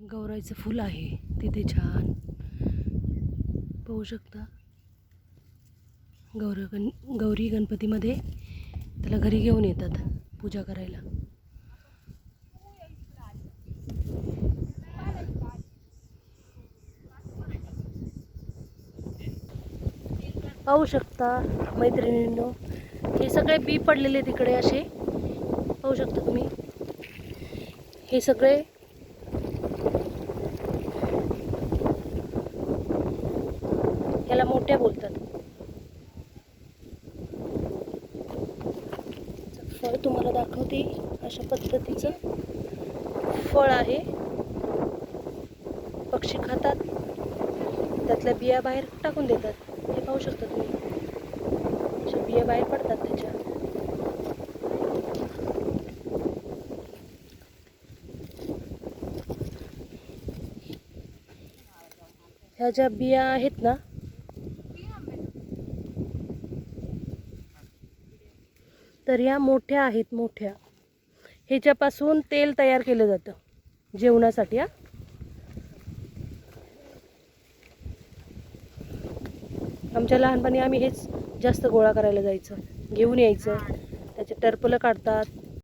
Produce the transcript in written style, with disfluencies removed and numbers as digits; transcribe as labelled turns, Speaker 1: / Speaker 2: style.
Speaker 1: गौराईचं फूल आहे तिथे, छान पाहू शकता. गौरी गणपतीमध्ये त्याला घरी घेऊन येतात पूजा करायला. पाहू शकता मैत्रिणींनो, हे सगळे बी पडलेले तिकडे असे पाहू शकता तुम्ही. हे सगळे याला मोठ्या बोलतात. फळ तुम्हाला दाखवते. अशा पद्धतीचं फळ आहे. पक्षी खातात, त्यातल्या बिया बाहेर टाकून देतात. हे पाहू शकता तुम्ही, अशा बिया बाहेर पडतात त्याच्या. ह्या ज्या बिया आहेत ना, तर या मोठ्या आहेत, मोठ्या. ह्याच्यापासून तेल तयार केलं जातं जेवणासाठी. आमच्या लहानपणी आम्ही हेच जास्त गोळा करायला जायचं, घेऊन यायचं. त्याचे टरपलं काढतात,